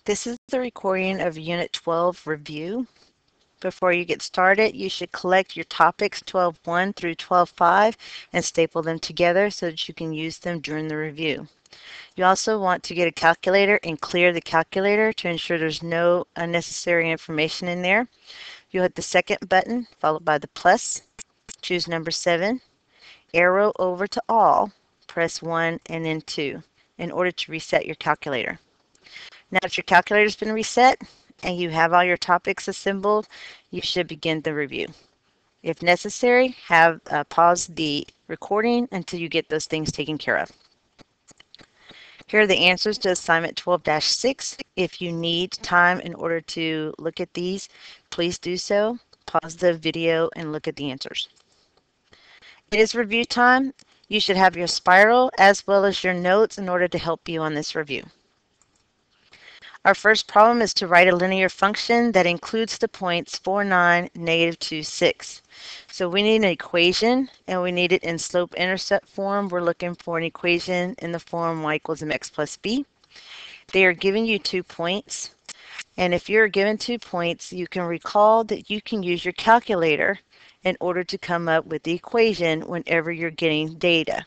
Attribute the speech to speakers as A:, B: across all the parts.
A: This is the recording of Unit 12 review. Before you get started, you should collect your topics 12.1 through 12.5 and staple them together so that you can use them during the review. You also want to get a calculator and clear the calculator to ensure there's no unnecessary information in there. You'll hit the second button followed by the plus, choose number 7, arrow over to all, press 1 and then 2 in order to reset your calculator. Now that your calculator's been reset and you have all your topics assembled, you should begin the review. If necessary, pause the recording until you get those things taken care of. Here are the answers to assignment 12-6. If you need time in order to look at these, please do so. Pause the video and look at the answers. It is review time. You should have your spiral as well as your notes in order to help you on this review. Our first problem is to write a linear function that includes the points 4, 9, -2, 6. So we need an equation, and we need it in slope-intercept form. We're looking for an equation in the form y = mx + b. They are giving you 2 points, and if you're given 2 points, you can recall that you can use your calculator in order to come up with the equation whenever you're getting data.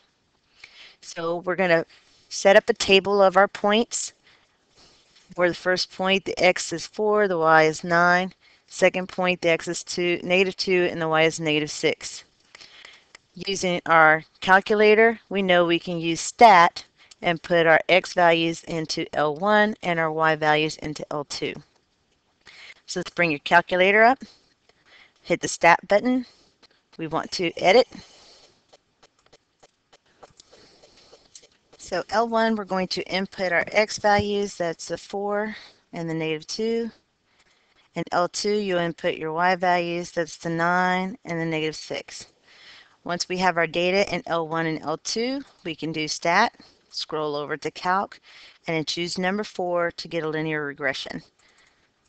A: So we're going to set up a table of our points, where the first point, the x is 4, the y is 9. Second point, the x is -2, and the y is -6. Using our calculator, we know we can use stat and put our x values into L1 and our y values into L2. So let's bring your calculator up, hit the stat button. We want to edit. So L1, we're going to input our x values, that's the 4 and the -2. In L2, you input your y values, that's the 9 and the -6. Once we have our data in L1 and L2, we can do stat, scroll over to calc, and then choose number 4 to get a linear regression.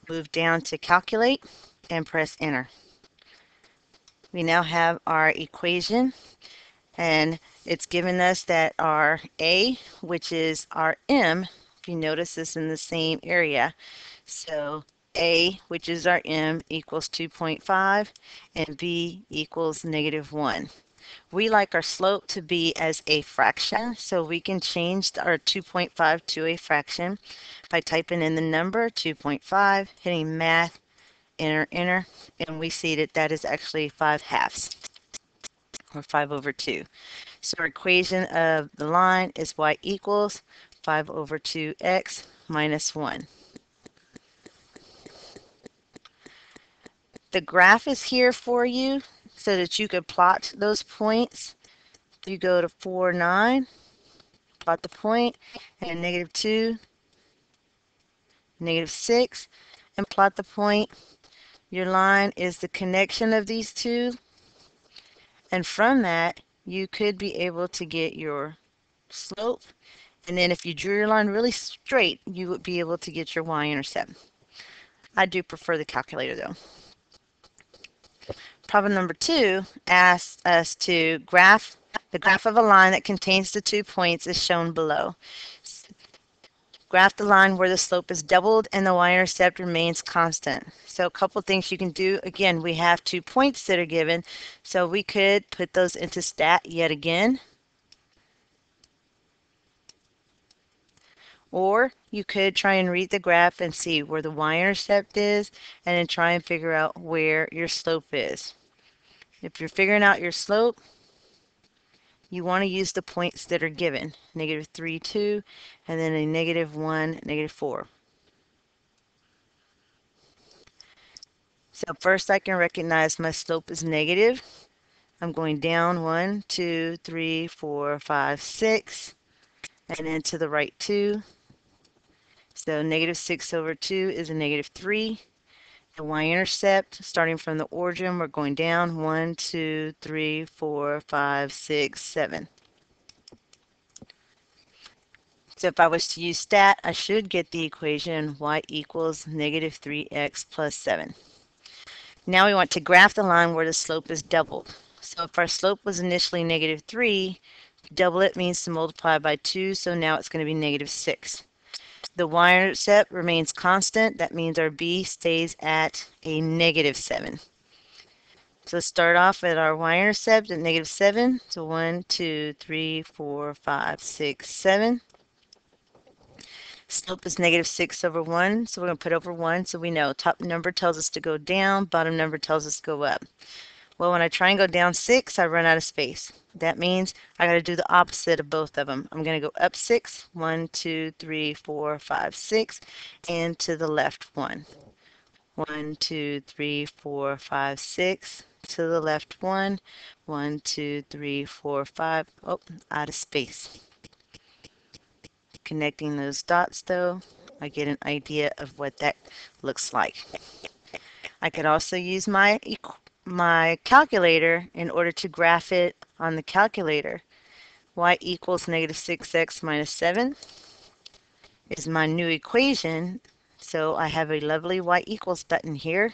A: Move down to calculate and press enter. We now have our equation, and it's given us that our A, which is our M, if you notice, is in the same area. So A, which is our M, equals 2.5, and B equals -1. We like our slope to be as a fraction, so we can change our 2.5 to a fraction by typing in the number 2.5, hitting math, enter, enter, and we see that that is actually 5/2, or 5/2. So our equation of the line is y equals 5/2x - 1. The graph is here for you so that you could plot those points. You go to 4, 9, plot the point, and -2, -6, and plot the point. Your line is the connection of these two, and from that, you could be able to get your slope, and then if you drew your line really straight, you would be able to get your y-intercept. I do prefer the calculator though. Problem number 2 asks us to graph the graph of a line that contains the 2 points is shown below. Graph the line where the slope is doubled and the y-intercept remains constant. So a couple things you can do. Again, we have 2 points that are given, so we could put those into stat yet again. Or you could try and read the graph and see where the y-intercept is, and then try and figure out where your slope is. If you're figuring out your slope, you want to use the points that are given, -3, 2, and then a -1, -4. So first I can recognize my slope is negative. I'm going down 1, 2, 3, 4, 5, 6, and then to the right 2. So -6/2 is a -3. The y-intercept, starting from the origin, we're going down 1, 2, 3, 4, 5, 6, 7. So if I was to use stat, I should get the equation y equals -3x + 7. Now we want to graph the line where the slope is doubled. So if our slope was initially -3, double it means to multiply by 2, so now it's going to be -6. The y-intercept remains constant. That means our b stays at a -7. So let's start off at our y-intercept at -7. So 1, 2, 3, 4, 5, 6, 7. Slope is -6/1, so we're going to put over 1 so we know top number tells us to go down, bottom number tells us to go up. Well, when I try and go down 6, I run out of space. That means I got to do the opposite of both of them. I'm going to go up 6, 1, 2, 3, 4, 5, 6, and to the left 1. 1, 2, 3, 4, 5, 6, to the left 1, 1, 2, 3, 4, 5, oh, out of space. Connecting those dots though, I get an idea of what that looks like. I could also use my calculator in order to graph it on the calculator. Y equals -6x minus 7 is my new equation. So I have a lovely y equals button here,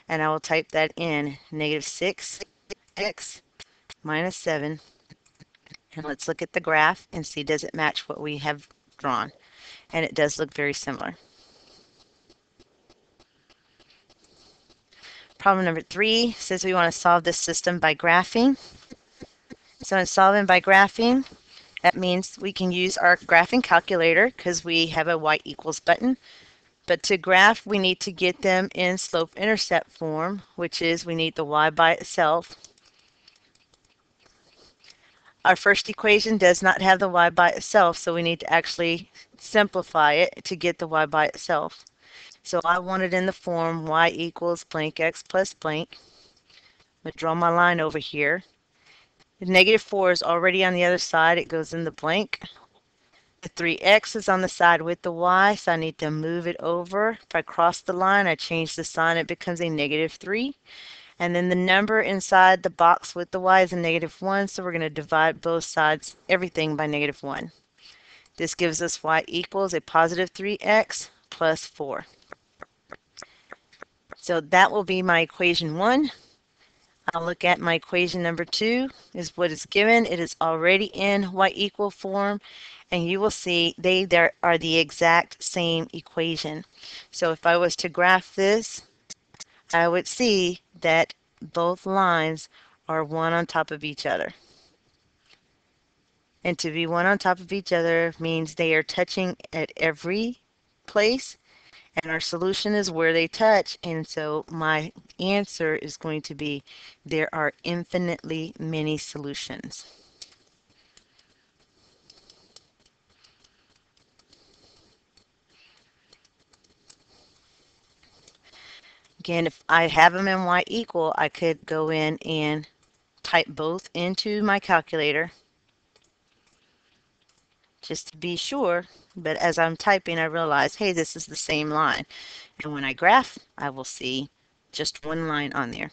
A: and I will type that in, -6x minus 7. And let's look at the graph and see, does it match what we have drawn? And it does look very similar. Problem number 3 says we want to solve this system by graphing. So in solving by graphing, that means we can use our graphing calculator because we have a y equals button. But to graph, we need to get them in slope-intercept form, which is we need the y by itself. Our first equation does not have the y by itself, so we need to actually simplify it to get the y by itself. So I want it in the form y equals blank x plus blank. I'm going to draw my line over here. The -4 is already on the other side. It goes in the blank. The 3x is on the side with the y, so I need to move it over. If I cross the line, I change the sign, it becomes a -3. And then the number inside the box with the y is a -1, so we're going to divide both sides, everything by -1. This gives us y equals a positive 3x plus 4. So that will be my equation 1. I'll look at my equation number 2 is what is given. It is already in y equal form, and you will see they are the exact same equation. So if I was to graph this, I would see that both lines are one on top of each other. And to be one on top of each other means they are touching at every place, and our solution is where they touch, and so my answer is going to be there are infinitely many solutions. Again, if I have them in y equal, I could go in and type both into my calculator just to be sure, but as I'm typing I realize, hey, this is the same line. And when I graph, I will see just one line on there.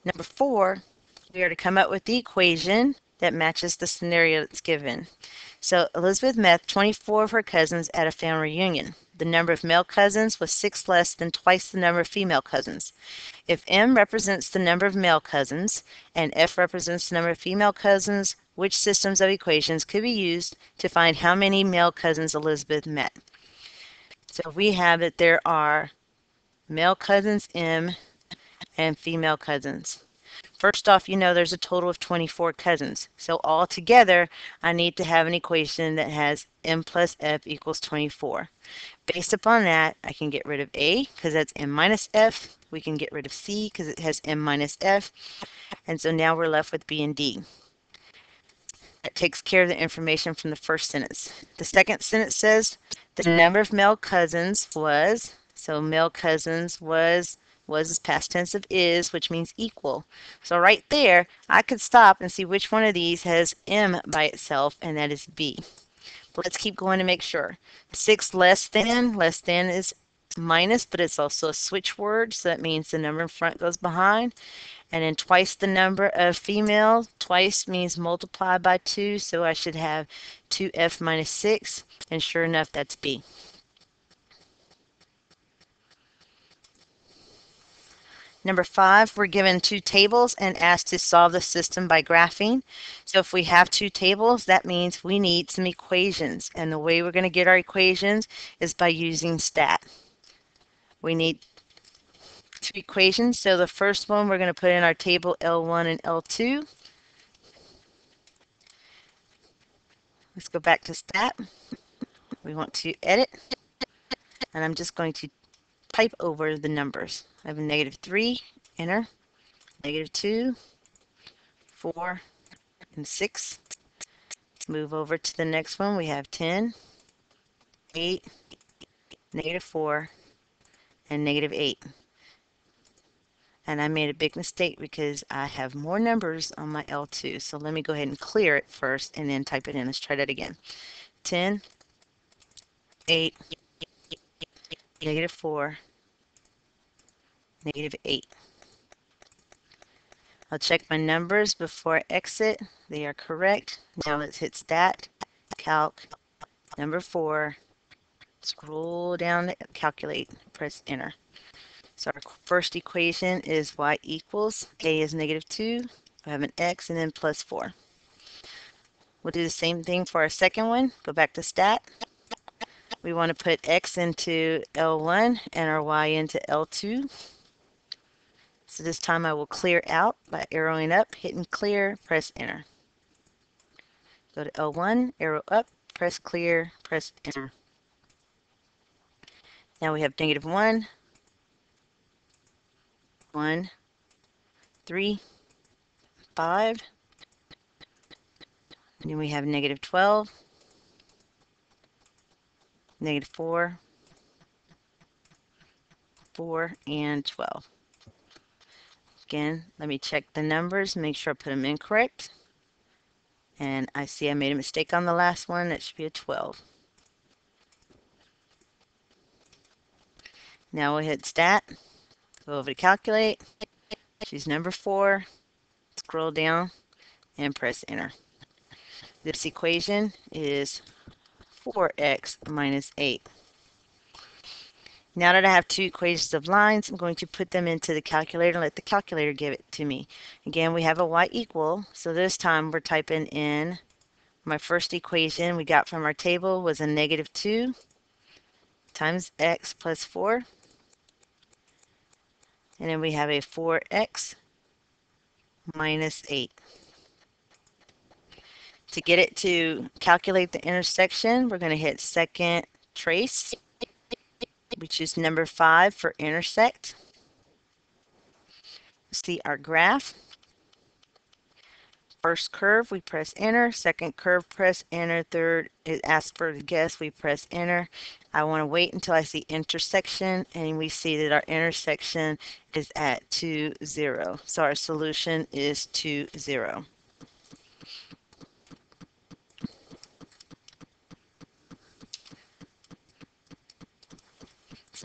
A: Number 4, we are to come up with the equation that matches the scenario that's given. So Elizabeth met 24 of her cousins at a family reunion. The number of male cousins was 6 less than twice the number of female cousins. If M represents the number of male cousins and F represents the number of female cousins, which systems of equations could be used to find how many male cousins Elizabeth met? So we have that there are male cousins M and female cousins. First off, you know there's a total of 24 cousins. So all together, I need to have an equation that has M plus F equals 24. Based upon that, I can get rid of A because that's M minus F. We can get rid of C because it has M minus F. And so now we're left with B and D. That takes care of the information from the first sentence. The second sentence says the number of male cousins was, so male cousins was is past tense of is, which means equal. So right there, I could stop and see which one of these has M by itself, and that is B. But let's keep going to make sure. 6 less than is minus, but it's also a switch word, so that means the number in front goes behind. And then twice the number of females, twice means multiply by 2, so I should have 2F minus 6, and sure enough, that's B. Number 5, we're given two tables and asked to solve the system by graphing. So if we have two tables, that means we need some equations. And the way we're going to get our equations is by using stat. We need two equations. So the first one, we're going to put in our table L1 and L2. Let's go back to stat. We want to edit. And I'm just going to type over the numbers. I have a -3, enter, -2, 4, and 6. Move over to the next one. We have 10, 8, -4, and -8. And I made a big mistake because I have more numbers on my L2. So let me go ahead and clear it first and then type it in. Let's try that again. 10, 8, -4, -8. I'll check my numbers before I exit. They are correct. Now let's hit stat, calc, number 4, scroll down to calculate, press enter. So our first equation is y equals, a is -2, we have an x, and then +4. We'll do the same thing for our second one. Go back to stat. We want to put x into L1 and our y into L2. So this time I will clear out by arrowing up, hitting clear, press enter. Go to L1, arrow up, press clear, press enter. Now we have -1, 1, 3, 5. And then we have -12, -4, 4, and 12. Again, let me check the numbers, make sure I put them incorrect. And I see I made a mistake on the last one. That should be a 12. Now we'll hit stat, go over to calculate, choose number 4, scroll down, and press enter. This equation is 4x minus 8. Now that I have two equations of lines, I'm going to put them into the calculator and let the calculator give it to me. Again, we have a y equal, so this time we're typing in my first equation we got from our table was a -2 times x plus 4. And then we have a 4x minus 8. To get it to calculate the intersection, we're going to hit second trace. We choose number 5 for intersect. See our graph. First curve, we press enter. Second curve, press enter. Third, it asks for the guess. We press enter. I want to wait until I see intersection, and we see that our intersection is at 2, 0. So our solution is 2, 0.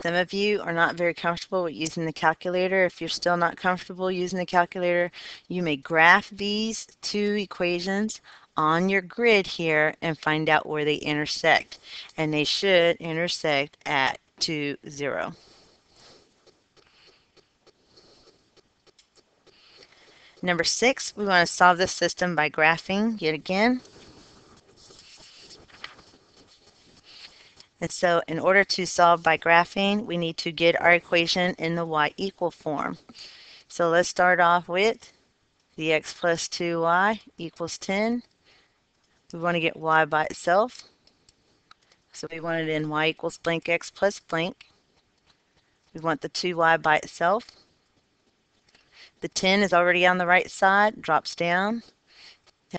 A: Some of you are not very comfortable with using the calculator. If you're still not comfortable using the calculator, you may graph these two equations on your grid here and find out where they intersect. And they should intersect at 2, 0. Number 6, we want to solve this system by graphing yet again. And so in order to solve by graphing, we need to get our equation in the y equal form. So let's start off with the x plus 2y equals 10. We want to get y by itself. So we want it in y equals blank x plus blank. We want the 2y by itself. The 10 is already on the right side, drops down.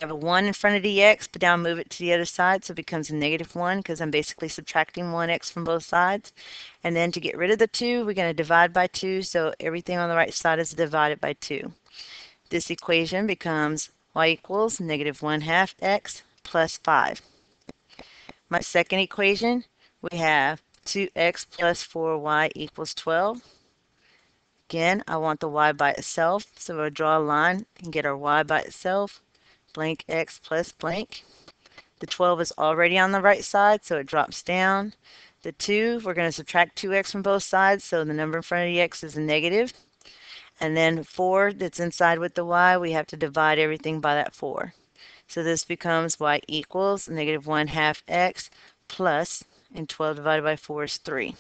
A: Have a 1 in front of the x, but now move it to the other side, so it becomes a -1 because I'm basically subtracting 1x from both sides. And then to get rid of the 2, we're going to divide by 2, so everything on the right side is divided by 2. This equation becomes y equals -1/2 x plus 5. My second equation, we have 2x plus 4y equals 12. Again, I want the y by itself, so we'll draw a line and get our y by itself. Blank x plus blank. The 12 is already on the right side, so it drops down. The 2, we're going to subtract 2x from both sides, so the number in front of the x is a negative. And then 4 that's inside with the y, we have to divide everything by that 4. So this becomes y equals negative 1/2 x plus, and 12 divided by 4 is 3.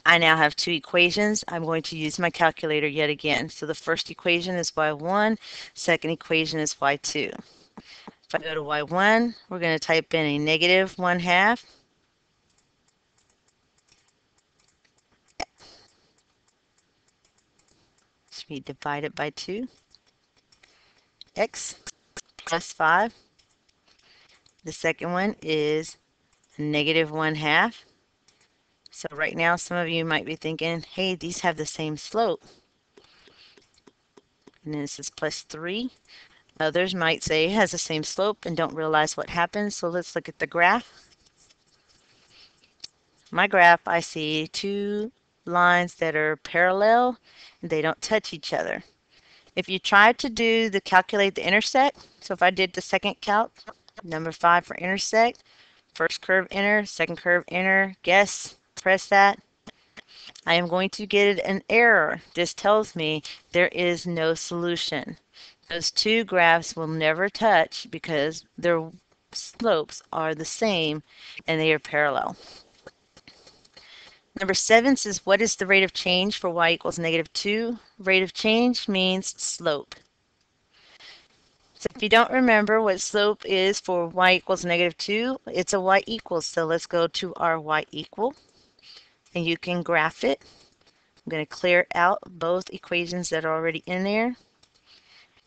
A: I now have two equations. I'm going to use my calculator yet again. So the first equation is y1, second equation is y2. If I go to y1, we're going to type in a negative 1/2 should be divided by 2, x plus 5. The second one is negative 1/2. So right now, some of you might be thinking, hey, these have the same slope. And then this is plus 3. Others might say it has the same slope and don't realize what happens. So let's look at the graph. My graph, I see two lines that are parallel and they don't touch each other. If you try to do the calculate the intersect, so if I did the second calc, number 5 for intersect, first curve enter, second curve enter, guess, press that, I am going to get an error. This tells me there is no solution. Those two graphs will never touch because their slopes are the same and they are parallel. Number 7 says, what is the rate of change for y equals negative 2? Rate of change means slope. So if you don't remember what slope is for y equals negative 2, it's a y equals. So let's go to our y equal, and you can graph it. I'm going to clear out both equations that are already in there,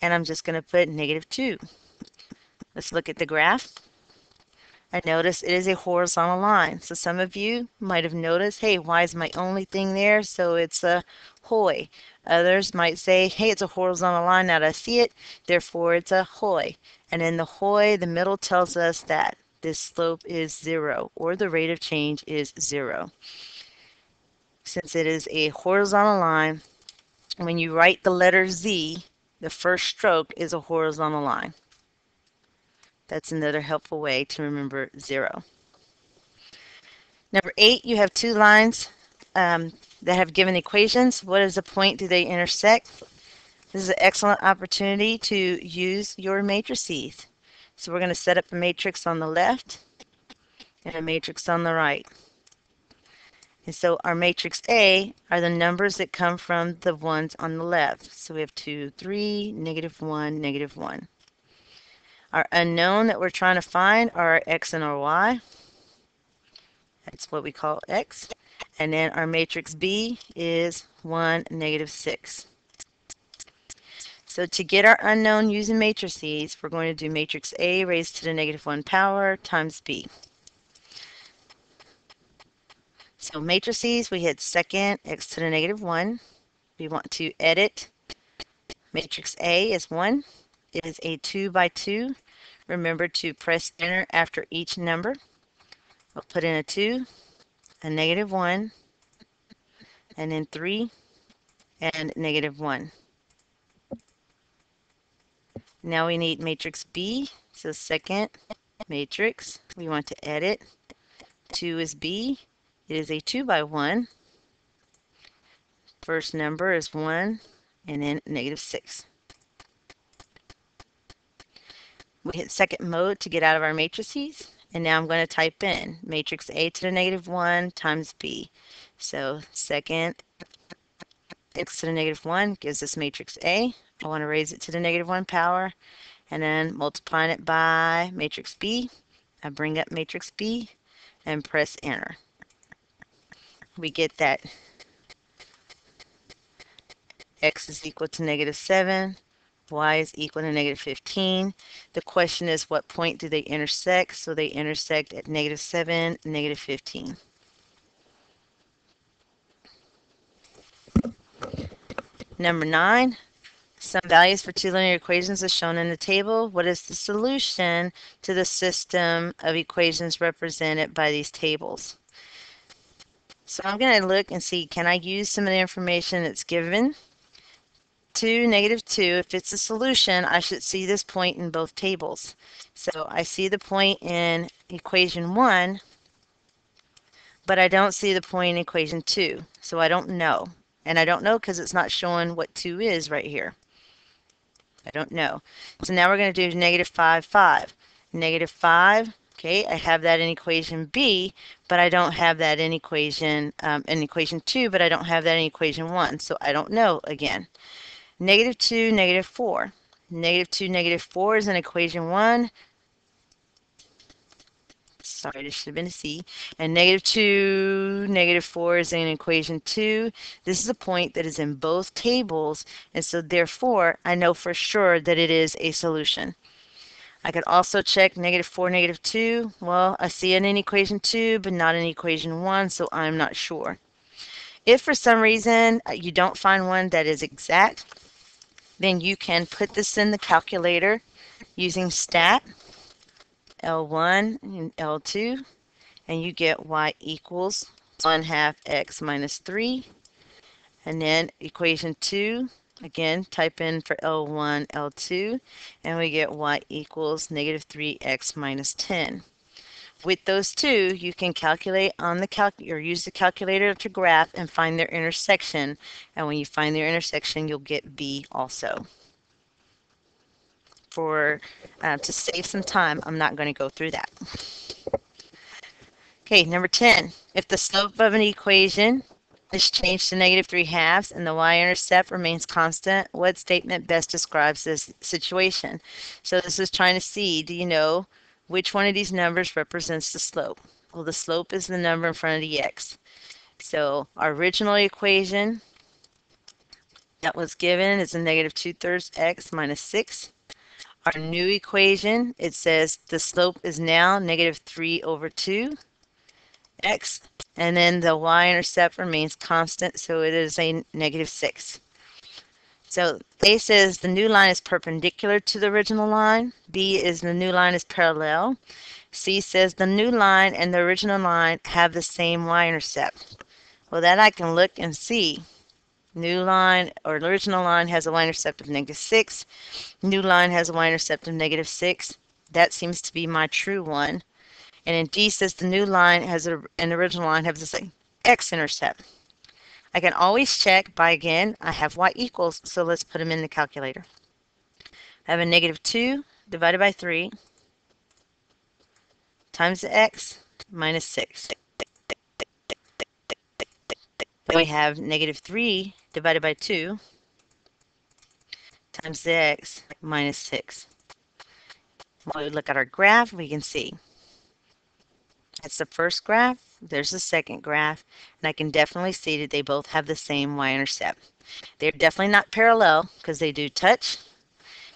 A: and I'm just going to put negative 2. Let's look at the graph. I notice it is a horizontal line. So some of you might have noticed, hey, why is my only thing there? So it's a hoi. Others might say, hey, it's a horizontal line, now that I see it, therefore it's a hoi. And in the hoi, the middle tells us that this slope is 0, or the rate of change is 0. Since it is a horizontal line, when you write the letter Z, the first stroke is a horizontal line. That's another helpful way to remember 0. Number 8, you have two lines that have given equations. What is the point do they intersect? This is an excellent opportunity to use your matrices. So we're going to set up a matrix on the left and a matrix on the right. And so our matrix A are the numbers that come from the ones on the left. So we have 2, 3, negative 1, negative 1. Our unknown that we're trying to find are our x and our y. That's what we call x. And then our matrix B is 1, negative 6. So to get our unknown using matrices, we're going to do matrix A raised to the negative 1 power times B. So matrices, we hit second, x to the negative 1. We want to edit. Matrix A is 1. It is a 2 by 2. Remember to press enter after each number. We'll put in a 2, a negative 1, and then 3, and negative 1. Now we need matrix B, so second matrix. We want to edit. 2 is B. It is a 2 by 1. First number is 1, and then negative 6. We hit second mode to get out of our matrices, and now I'm going to type in matrix A to the negative 1 times B. So second x to the negative 1 gives us matrix A. I want to raise it to the negative 1 power, and then multiplying it by matrix B. I bring up matrix B and press enter. We get that x is equal to negative 7, y is equal to negative 15. The question is, what point do they intersect? So they intersect at negative 7, negative 15. Number 9, some values for two linear equations are shown in the table. What is the solution to the system of equations represented by these tables? So I'm going to look and see, can I use some of the information that's given? 2, negative 2, if it's a solution, I should see this point in both tables. So I see the point in equation 1, but I don't see the point in equation 2, so I don't know. And I don't know because it's not showing what 2 is right here. I don't know. So now we're going to do negative 5, 5. Negative 5, okay, I have that in equation B, but I don't have that in equation 2, but I don't have that in equation 1, so I don't know again. Negative 2, negative 4. Negative 2, negative 4 is in equation 1. Sorry, this should have been a C. And negative 2, negative 4 is in equation 2. This is a point that is in both tables, and so therefore I know for sure that it is a solution. I could also check negative 4, negative 2. Well, I see it in equation 2, but not in equation 1, so I'm not sure. If for some reason you don't find one that is exact, then you can put this in the calculator using stat L1 and L2, and you get y equals 1/2 x minus 3. And then equation 2, again, type in for L1, L2, and we get y equals negative 3x minus 10. With those two, you can calculate on the or use the calculator to graph and find their intersection. And when you find their intersection, you'll get B also. To save some time, I'm not going to go through that. Okay, number 10. If the slope of an equation is changed to negative 3/2 and the y-intercept remains constant, what statement best describes this situation? So this is trying to see, do you know which one of these numbers represents the slope? Well, the slope is the number in front of the x. So our original equation that was given is a negative 2/3 x minus 6. Our new equation, it says the slope is now negative 3/2 x, and then the y-intercept remains constant, so it is a negative 6. So A says the new line is perpendicular to the original line. B is the new line is parallel. C says the new line and the original line have the same y-intercept. Well, that I can look and see. New line or the original line has a y-intercept of negative 6. New line has a y-intercept of negative 6. That seems to be my true one. And then D says the new line has and the original line have the same x-intercept. I can always check by, again, I have y equals, so let's put them in the calculator. I have a negative 2 divided by 3 times the x minus 6. We have negative 3 divided by 2 times the x minus 6. When we look at our graph, we can see that's the first graph, there's the second graph, and I can definitely see that they both have the same y-intercept. They're definitely not parallel because they do touch.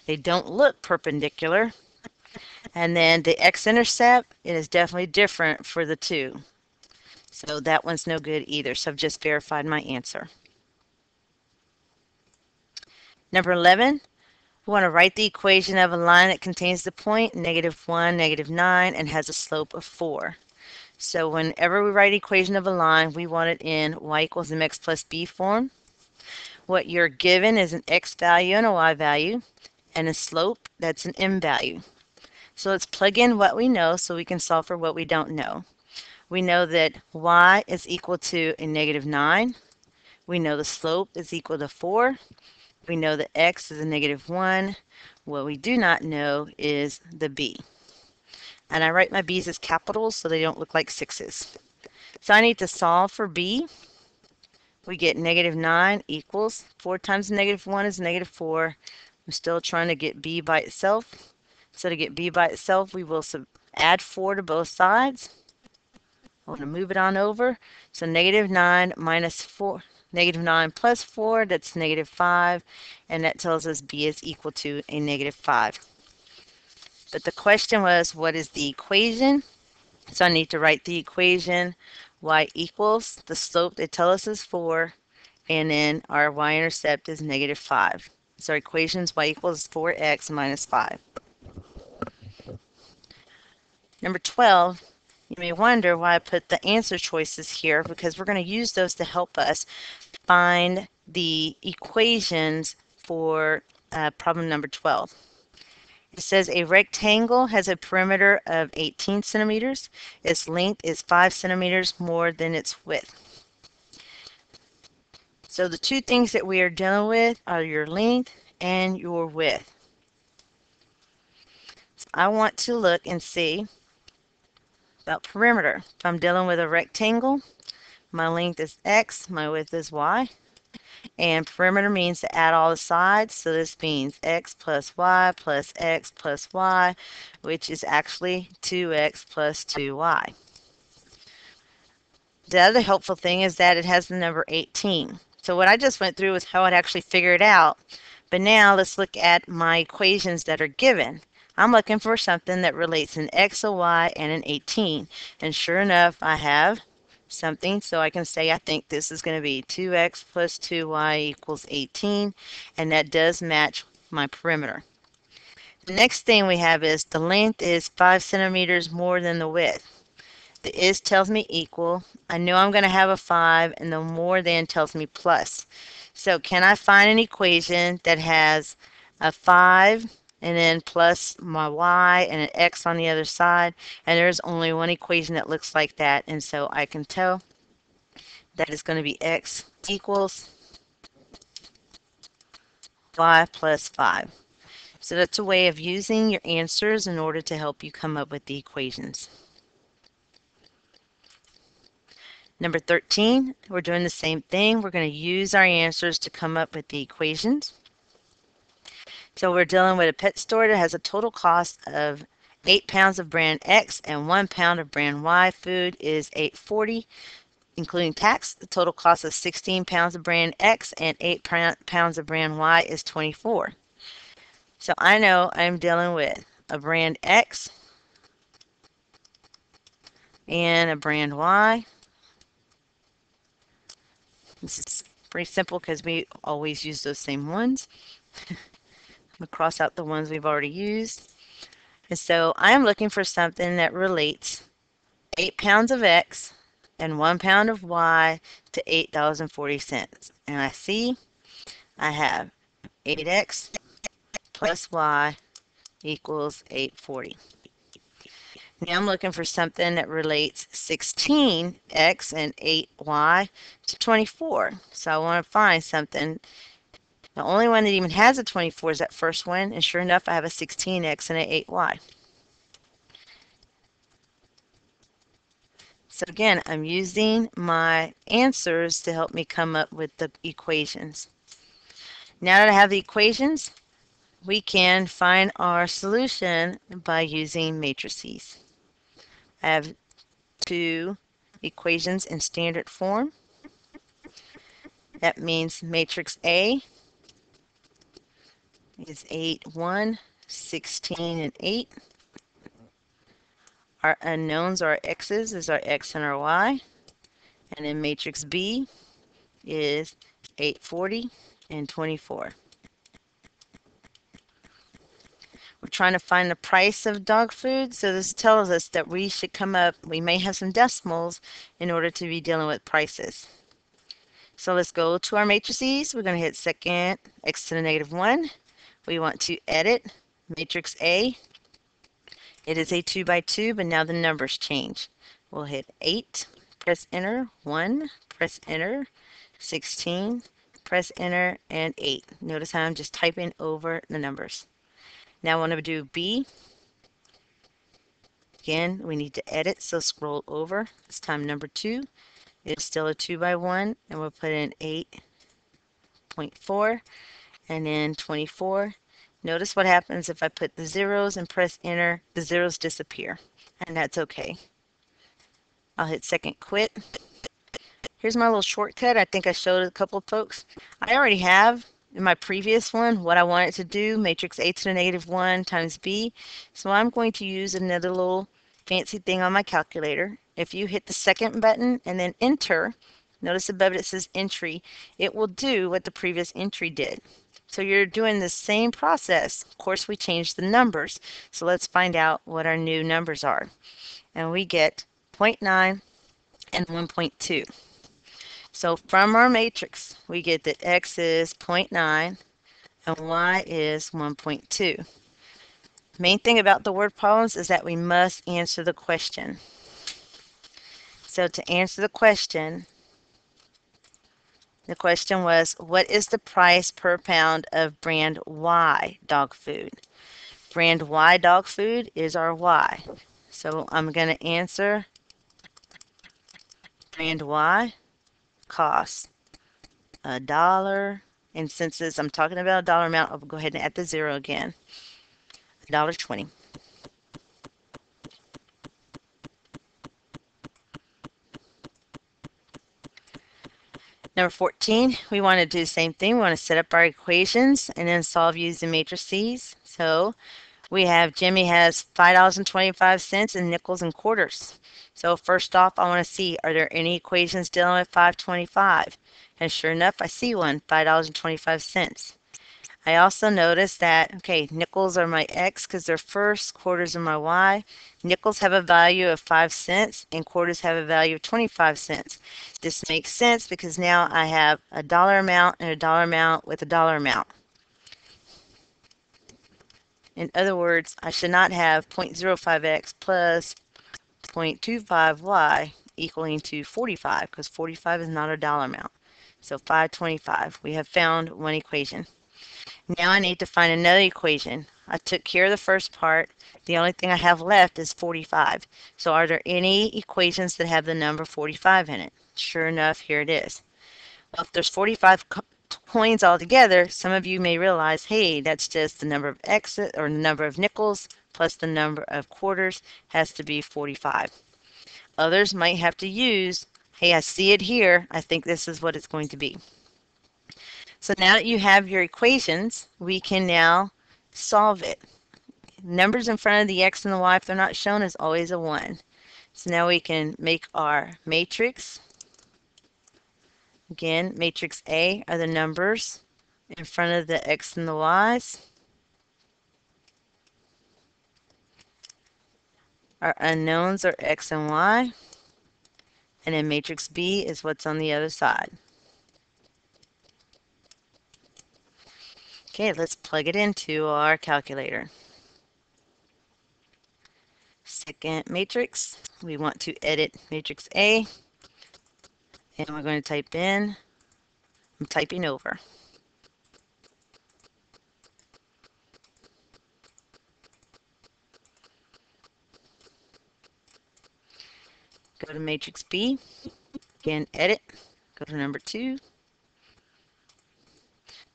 A: They don't look perpendicular. And then the x-intercept, it is definitely different for the two. So that one's no good either. So I've just verified my answer. Number 11, we want to write the equation of a line that contains the point negative 1, negative 9, and has a slope of 4. So whenever we write equation of a line, we want it in y equals mx plus b form. What you're given is an x value and a y value, and a slope that's an m value. So let's plug in what we know so we can solve for what we don't know. We know that y is equal to a negative 9. We know the slope is equal to 4. We know that x is a negative 1. What we do not know is the b. And I write my b's as capitals so they don't look like 6's. So I need to solve for b. We get negative 9 equals 4 times negative 1 is negative 4. I'm still trying to get b by itself. So to get b by itself, we will add 4 to both sides. I want to move it on over. So negative 9 minus 4, negative 9 plus 4, that's negative 5. And that tells us b is equal to a negative 5. But the question was, what is the equation? So I need to write the equation. Y equals, the slope they tell us is 4, and then our y-intercept is negative 5. So our equation is y equals 4x minus 5. Number 12, you may wonder why I put the answer choices here, because we're going to use those to help us find the equations for problem number 12. It says a rectangle has a perimeter of 18 centimeters. Its length is 5 centimeters more than its width. So the two things that we are dealing with are your length and your width. So I want to look and see about perimeter. If I'm dealing with a rectangle, my length is X, my width is Y. And perimeter means to add all the sides, so this means X plus Y plus X plus Y, which is actually 2X plus 2Y. The other helpful thing is that it has the number 18. So what I just went through was how I'd actually figure it out. But now let's look at my equations that are given. I'm looking for something that relates an X, a Y, and an 18. And sure enough, I have something. So I can say I think this is going to be 2X plus 2Y equals 18. And that does match my perimeter. The next thing we have is the length is 5 centimeters more than the width. The is tells me equal. I know I'm going to have a 5, and the more than tells me plus. So can I find an equation that has a 5 and then plus my y and an x on the other side? And there's only one equation that looks like that, and so I can tell that is going to be x equals y plus 5. So that's a way of using your answers in order to help you come up with the equations. Number 13, we're doing the same thing. We're going to use our answers to come up with the equations. So we're dealing with a pet store that has a total cost of 8 pounds of brand X and 1 pound of brand Y. Food is $8.40, including tax. The total cost of 16 pounds of brand X and 8 pounds of brand Y is $24. So I know I'm dealing with a brand X and a brand Y. This is pretty simple because we always use those same ones. I'm going to cross out the ones we've already used. And so I am looking for something that relates 8 pounds of X and 1 pound of Y to $8.40. And I see I have 8X plus Y equals $8.40. Now I'm looking for something that relates 16X and 8Y to 24. So I want to find something. The only one that even has a 24 is that first one, and sure enough, I have a 16X and an 8Y. So again, I'm using my answers to help me come up with the equations. Now that I have the equations, we can find our solution by using matrices. I have two equations in standard form. That means matrix A is 8, 1, 16, and 8. Our unknowns, our x's, is our x and our y. And then matrix B is 840 and 24. We're trying to find the price of dog food, so this tells us that we should come up, we may have some decimals in order to be dealing with prices. So let's go to our matrices. We're going to hit second, x to the negative 1. We want to edit matrix A. It is a 2 by 2, but now the numbers change. We'll hit 8, press enter, 1, press enter, 16, press enter, and 8. Notice how I'm just typing over the numbers. Now I want to do B. Again, we need to edit, so scroll over. This time number 2. It's still a 2 by 1, and we'll put in 8.4 and then 24. Notice what happens if I put the zeros and press enter, the zeros disappear, and that's okay. I'll hit second quit. Here's my little shortcut. I think I showed a couple of folks. I already have in my previous one what I want it to do, matrix A to the negative 1 times B. So I'm going to use another little fancy thing on my calculator. If you hit the second button and then enter, notice above it says entry, it will do what the previous entry did. So you're doing the same process. Of course, we changed the numbers. So let's find out what our new numbers are. And we get 0.9 and 1.2. So from our matrix, we get that x is 0.9 and y is 1.2. Main thing about the word problems is that we must answer the question. So to answer the question, The question was, what is the price per pound of brand Y dog food? Brand Y dog food is our Y. So I'm going to answer brand Y costs $1. And since I'm talking about a dollar amount, I'll go ahead and add the 0 again. $1.20. Number 14, we want to do the same thing. We want to set up our equations and then solve using matrices. So we have Jimmy has $5.25 in nickels and quarters. So first off, I want to see, are there any equations dealing with 5.25? And sure enough, I see one, $5.25. I also noticed that, okay, nickels are my X because they're first, quarters are my Y. Nickels have a value of 5 cents and quarters have a value of 25 cents. This makes sense because now I have a dollar amount and a dollar amount with a dollar amount. In other words, I should not have 0.05x plus 0.25y equaling to 45 because 45 is not a dollar amount. So 525. We have found one equation. Now I need to find another equation. I took care of the first part. The only thing I have left is 45. So are there any equations that have the number 45 in it? Sure enough, here it is. Well, if there's 45 coins altogether, some of you may realize, hey, that's just the number of X's or the number of nickels plus the number of quarters has to be 45. Others might have to use, hey, I see it here. I think this is what it's going to be. So now that you have your equations, we can now solve it. Numbers in front of the X and the Y, if they're not shown, is always a 1. So now we can make our matrix. Again, matrix A are the numbers in front of the X and the Y's. Our unknowns are X and Y. And then matrix B is what's on the other side. Okay, let's plug it into our calculator. Second matrix, we want to edit matrix A. And we're going to type in, I'm typing over. Go to matrix B, again edit, go to number 2,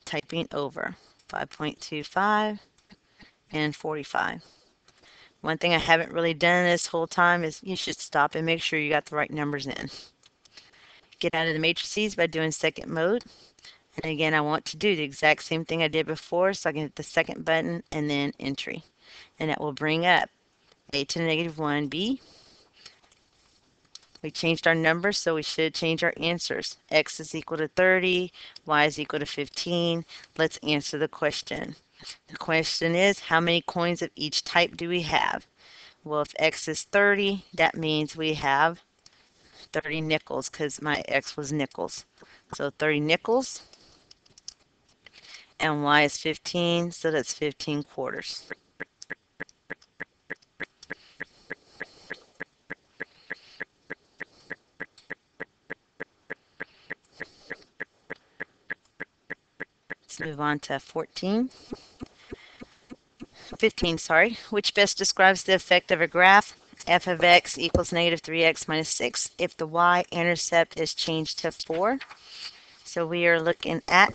A: typing over 5.25 and 45. One thing I haven't really done this whole time is you should stop and make sure you got the right numbers in. Get out of the matrices by doing second mode. And again, I want to do the exact same thing I did before, so I can hit the second button and then entry. And that will bring up a to the negative 1, B. We changed our numbers, so we should change our answers. X is equal to 30, Y is equal to 15. Let's answer the question. The question is, how many coins of each type do we have? Well, if X is 30, that means we have 30 nickels because my X was nickels. So 30 nickels. And Y is 15, so that's 15 quarters. Let's move on to 15, sorry. Which best describes the effect of a graph? F of x equals negative 3x minus 6 if the y-intercept is changed to 4. So we are looking at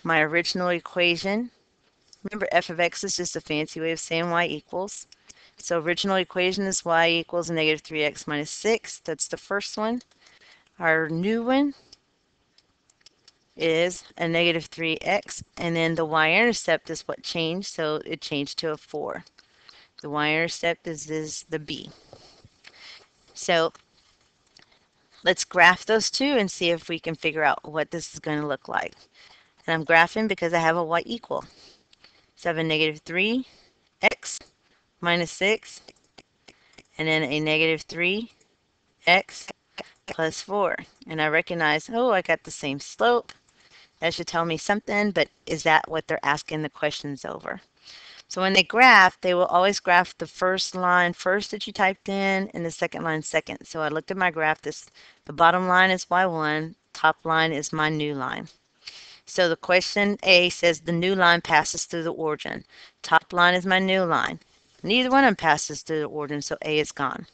A: my original equation. Remember, f of x is just a fancy way of saying y equals. So original equation is y equals negative 3x minus 6. That's the first one. Our new one is a negative 3x, and then the y-intercept is what changed, so it changed to a 4. The y-intercept is the b. So let's graph those two and see if we can figure out what this is going to look like. And I'm graphing because I have a y equal. So I have a negative 3x minus 6, and then a negative 3x plus 4. And I recognize, oh, I got the same slope. That should tell me something, but is that what they're asking the questions over? So when they graph, they will always graph the first line first that you typed in and the second line second. So I looked at my graph. The bottom line is y1, top line is my new line. So the question A says the new line passes through the origin. Top line is my new line. Neither one of them passes through the origin, so A is gone.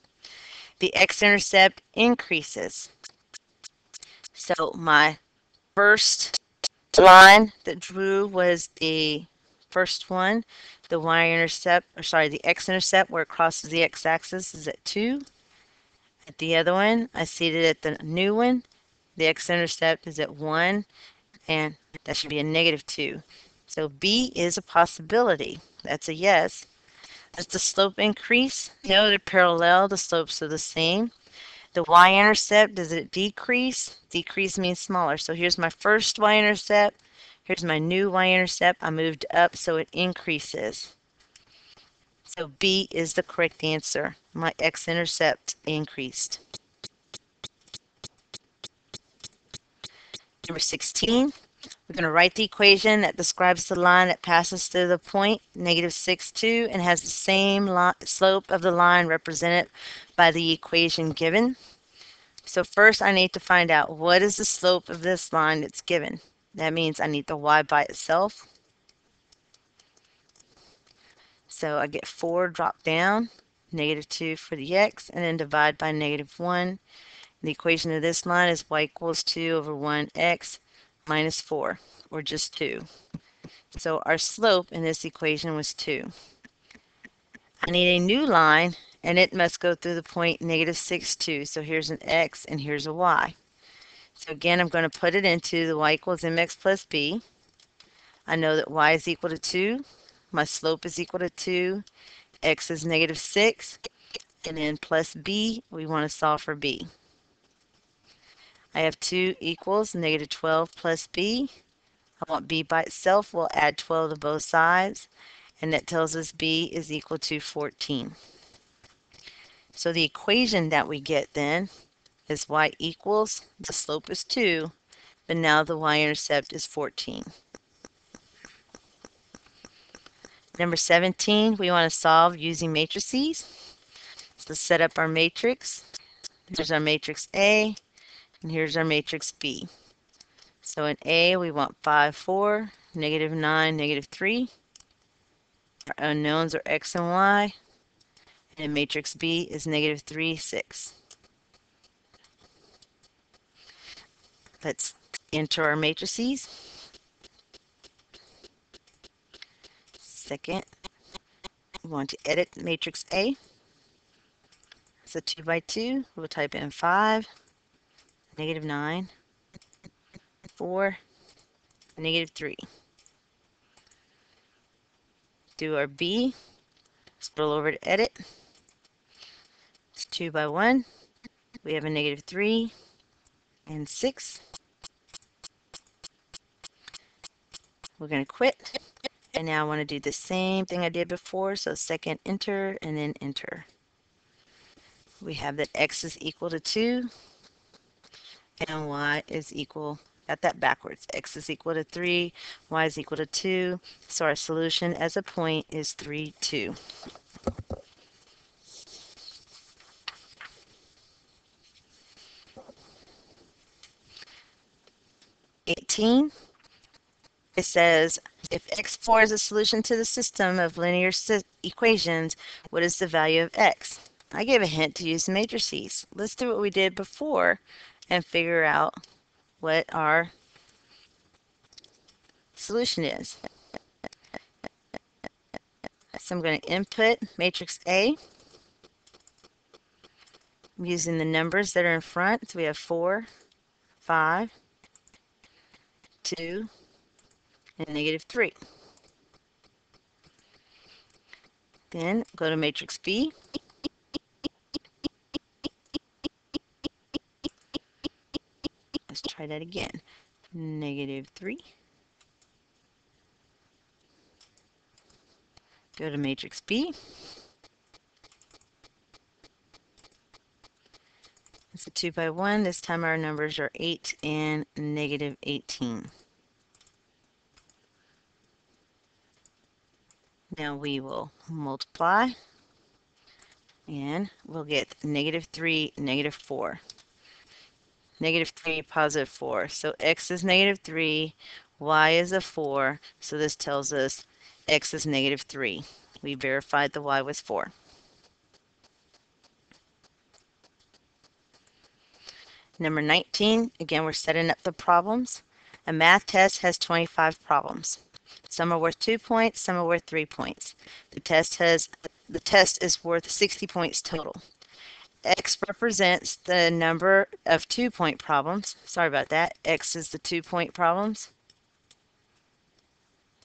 A: The x-intercept increases. So my first line that drew was the first one. The y-intercept, or sorry, the x-intercept where it crosses the x-axis is at 2. At the other one, I see it at the new one. The x-intercept is at 1, and that should be a -2. So B is a possibility. That's a yes. Does the slope increase? No, they're parallel. The slopes are the same. The y-intercept, does it decrease? Decrease means smaller. So here's my first y-intercept. Here's my new y-intercept. I moved up, so it increases. So B is the correct answer. My x-intercept increased. Number 16, we're going to write the equation that describes the line that passes through the point, -6, 2, and has the same slope of the line represented by the equation given. So first I need to find out what is the slope of this line that's given. That means I need the y by itself. So I get 4 drop down, -2 for the x, and then divide by -1. The equation of this line is y equals 2 over 1x minus 4, or just 2. So our slope in this equation was 2. I need a new line, and it must go through the point -6, 2. So here's an x and here's a y. So again, I'm going to put it into the y equals mx plus b. I know that y is equal to 2. My slope is equal to 2. X is -6. And then plus b, we want to solve for b. I have 2 equals -12 plus b. I want b by itself. We'll add 12 to both sides. And that tells us b is equal to 14. So the equation that we get then is y equals, the slope is 2, but now the y-intercept is 14. Number 17, we want to solve using matrices. So let's set up our matrix. Here's our matrix A, and here's our matrix B. So in A, we want 5, 4, -9, -3. Our unknowns are x and y. And matrix B is -3, 6. Let's enter our matrices. Second, we want to edit matrix A. It's a 2 by 2. We'll type in 5, -9, 4, -3. Do our B. Scroll over to edit. It's 2 by 1. We have a -3 and 6. We're going to quit. And now I want to do the same thing I did before. So second, enter, and then enter. We have that x is equal to 2 and y is equal, got that backwards. X is equal to 3, y is equal to 2. So our solution as a point is 3, 2. It says, if x4 is a solution to the system of linear equations, what is the value of x? I gave a hint to use the matrices. Let's do what we did before and figure out what our solution is. So I'm going to input matrix A. I'm using the numbers that are in front. So we have 4, 5, 2, and -3. Then go to matrix B. Let's try that again. -3. Go to matrix B. It's a 2 by 1. This time our numbers are 8 and -18. Now we will multiply, and we'll get -3, -4. -3, +4. So x is -3, y is a 4. So this tells us x is -3. We verified the y was 4. Number 19, again, we're setting up the problems. A math test has 25 problems. Some are worth 2 points, some are worth 3 points. The test is worth 60 points total. X represents the number of 2-point problems. Sorry about that. X is the 2-point problems.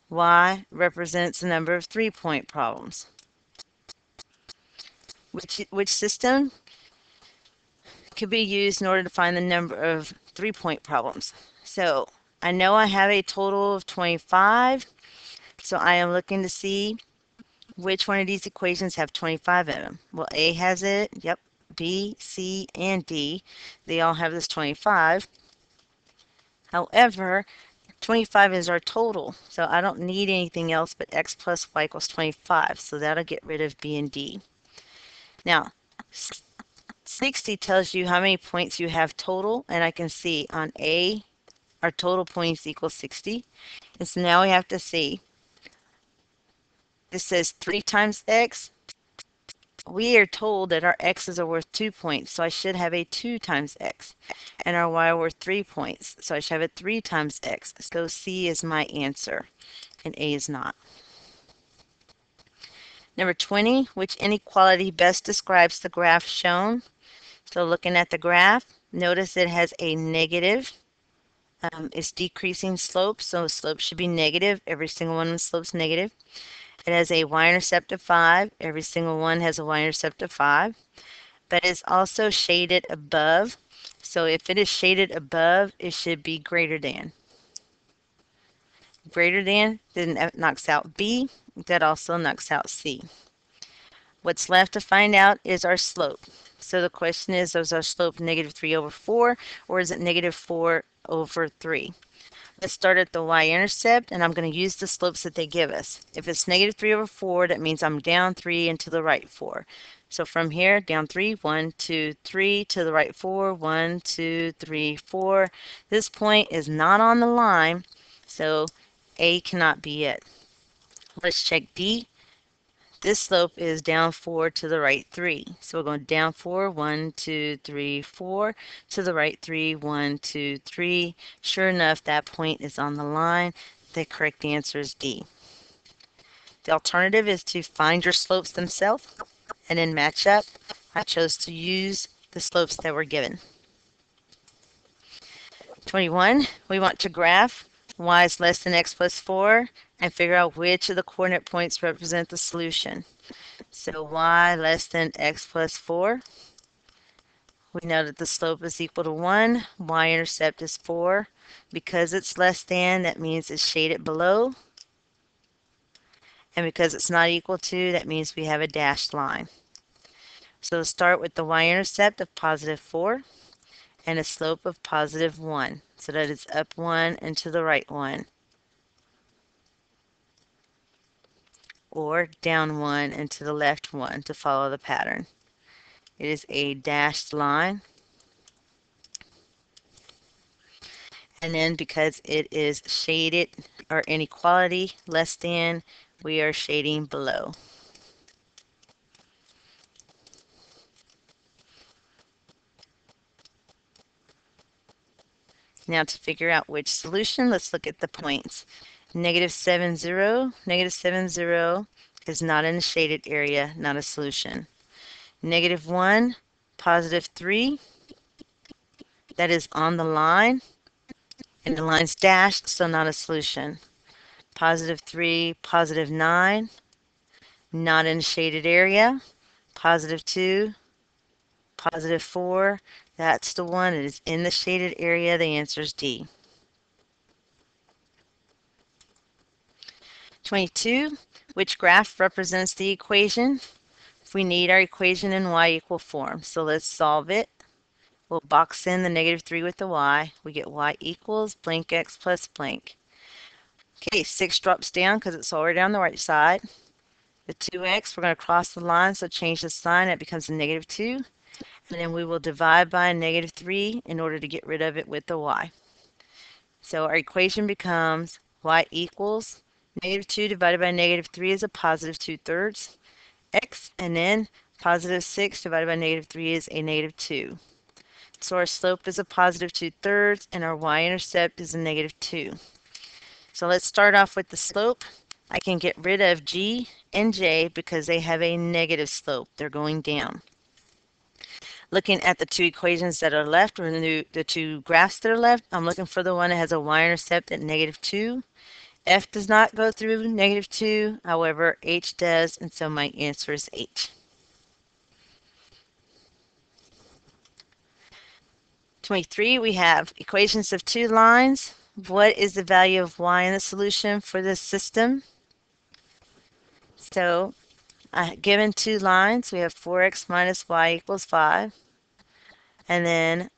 A: Y represents the number of 3-point problems. Which system could be used in order to find the number of 3-point problems? So I know I have a total of 25. So I am looking to see which one of these equations have 25 in them. Well, A has it. Yep. B, C, and D. They all have this 25. However, 25 is our total, so I don't need anything else but x plus y equals 25, so that'll get rid of B and D. Now, 60 tells you how many points you have total, and I can see on A, our total points equals 60. And so now we have to see, this says 3 times x. We are told that our x's are worth 2 points, so I should have a 2 times x. And our y are worth 3 points, so I should have a 3 times x. So C is my answer, and A is not. Number 20, which inequality best describes the graph shown? So looking at the graph, notice it has a negative. It's decreasing slope, so slope should be negative. Every single one of the slopes negative. It has a y-intercept of 5. Every single one has a y-intercept of 5. But it's also shaded above. So if it is shaded above, it should be greater than. Greater than, then that knocks out B. That also knocks out C. What's left to find out is our slope. So the question is our slope -3/4, or is it -4/3? Let's start at the y-intercept, and I'm going to use the slopes that they give us. If it's -3/4, that means I'm down 3 and to the right 4. So from here, down 3, 1, 2, 3, to the right 4, 1, 2, 3, 4. This point is not on the line, so A cannot be it. Let's check D. This slope is down 4 to the right 3. So we're going down 4, 1, 2, 3, 4, to the right 3, 1, 2, 3. Sure enough, that point is on the line. The correct answer is D. The alternative is to find your slopes themselves and then match up. I chose to use the slopes that were given. 21, we want to graph y is less than x plus 4 and figure out which of the coordinate points represent the solution. So y less than x plus 4. We know that the slope is equal to 1. Y-intercept is 4. Because it's less than, that means it's shaded below. And because it's not equal to, that means we have a dashed line. So let's start with the y-intercept of +4 and a slope of +1. So that is up 1 and to the right 1. Or down 1 and to the left 1 to follow the pattern. It is a dashed line. And then because it is shaded or inequality less than, we are shading below. Now to figure out which solution, let's look at the points. -7, 0. -7, 0 is not in the shaded area, not a solution. -1, +3, that is on the line, and the line's dashed, so not a solution. +3, +9, not in the shaded area. +2, +4, that's the one that is in the shaded area. The answer is D. 22, which graph represents the equation? We need our equation in y-equal form, so let's solve it. We'll box in the -3 with the y. We get y equals blank x plus blank. Okay, 6 drops down because it's already on the right side. The 2x, we're going to cross the line, so change the sign. It becomes a -2. And then we will divide by -3 in order to get rid of it with the y. So our equation becomes y equals -2 divided by -3 is a positive 2/3 x, and then positive 6 divided by -3 is a -2. So our slope is a positive 2/3 and our y-intercept is a -2. So let's start off with the slope. I can get rid of g and j because they have a negative slope. They're going down. Looking at the two equations that are left, or the two graphs that are left, I'm looking for the one that has a y-intercept at -2. F does not go through -2, however, H does, and so my answer is H. 23, we have equations of two lines. What is the value of y in the solution for this system? So, given two lines, we have 4x minus y equals 5. And then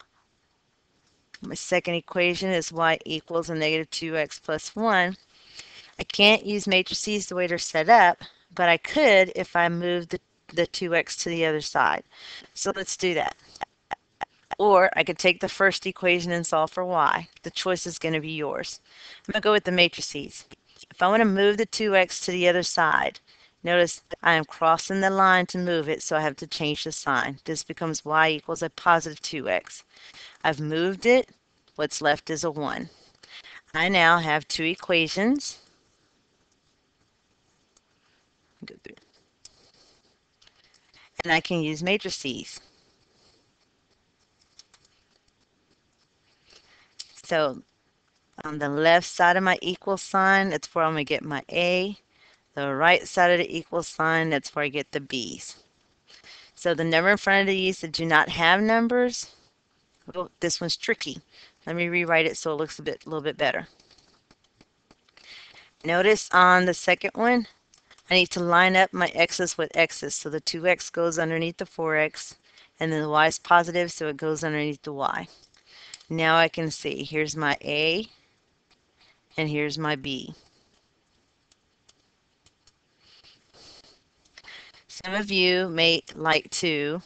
A: my second equation is y equals a -2x plus 1. I can't use matrices the way they're set up, but I could if I moved the 2x to the other side. So let's do that. Or I could take the first equation and solve for y. The choice is going to be yours. I'm going to go with the matrices. If I want to move the 2x to the other side, notice I am crossing the line to move it, so I have to change the sign. This becomes y equals a positive 2x. I've moved it. What's left is a 1. I now have two equations. Go through. And I can use matrices. So on the left side of my equal sign, that's where I'm going to get my A. The right side of the equal sign, that's where I get the B's. So the number in front of these that do not have numbers, well, this one's tricky. Let me rewrite it so it looks a little bit better. Notice on the second one, I need to line up my x's with x's. So the 2x goes underneath the 4x, and then the y is positive, so it goes underneath the y. Now I can see, here's my A, and here's my B. Some of you may like to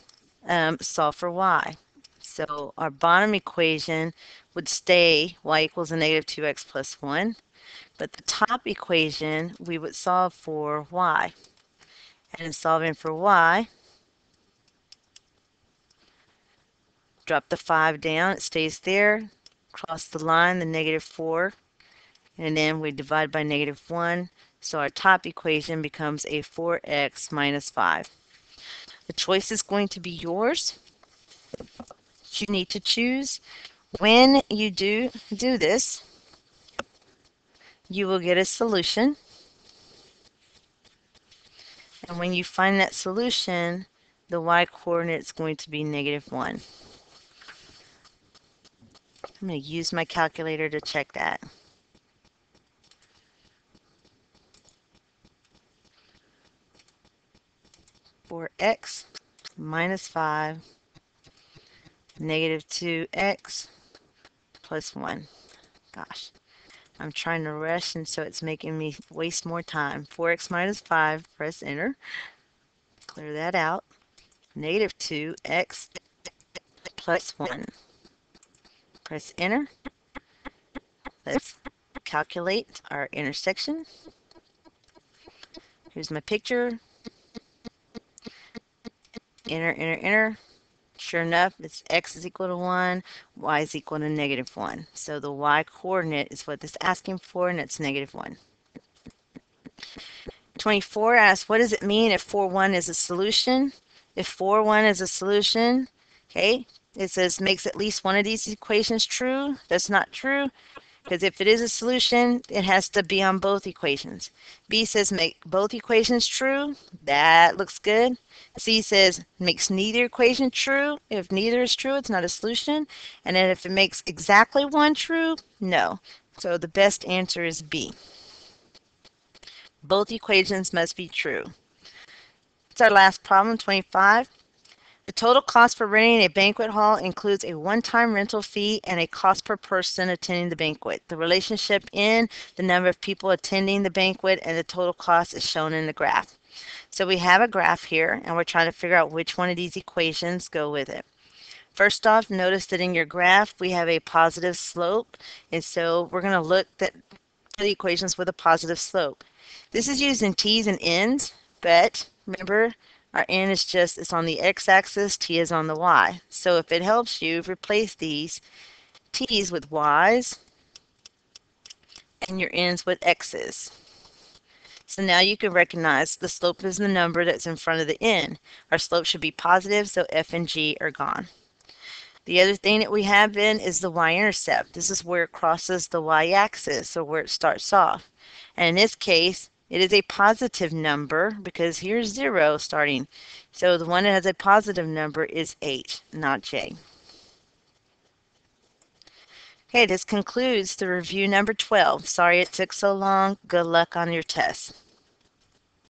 A: solve for y. So our bottom equation would stay y equals a -2x plus 1. But the top equation, we would solve for y. And in solving for y, drop the 5 down, it stays there. Cross the line, the -4. And then we divide by -1. So our top equation becomes a 4x minus 5. The choice is going to be yours. You need to choose. When you do this, you will get a solution. And when you find that solution, the y-coordinate is going to be -1. I'm going to use my calculator to check that. For x minus 5, -2x plus 1. Gosh, I'm trying to rush, and so it's making me waste more time. 4x minus 5, press enter. Clear that out. -2x plus 1. Press enter. Let's calculate our intersection. Here's my picture. Enter, enter, enter. Sure enough, it's x is equal to 1, y is equal to -1. So the y-coordinate is what it's asking for, and it's -1. 24 asks, what does it mean if 4,1 is a solution? If 4,1 is a solution, okay, it says makes at least one of these equations true. That's not true, because if it is a solution, it has to be on both equations. B says make both equations true. That looks good. C says makes neither equation true. If neither is true, it's not a solution. And then if it makes exactly one true, no. So the best answer is B. Both equations must be true. It's our last problem, 25. The total cost for renting a banquet hall includes a one-time rental fee and a cost per person attending the banquet. The relationship in the number of people attending the banquet and the total cost is shown in the graph. So we have a graph here, and we're trying to figure out which one of these equations go with it. First off, notice that in your graph we have a positive slope, and so we're going to look at the equations with a positive slope. This is used in t's and n's, but remember our n is just, it's on the x-axis, t is on the y. So if it helps you, replace these t's with y's and your n's with x's. So now you can recognize the slope is the number that's in front of the n. Our slope should be positive, so f and g are gone. The other thing that we have in is the y-intercept. This is where it crosses the y-axis, or where it starts off. And in this case, it is a positive number because here's 0 starting. So the one that has a positive number is h, not j. Okay, this concludes the review number 12. Sorry it took so long. Good luck on your test.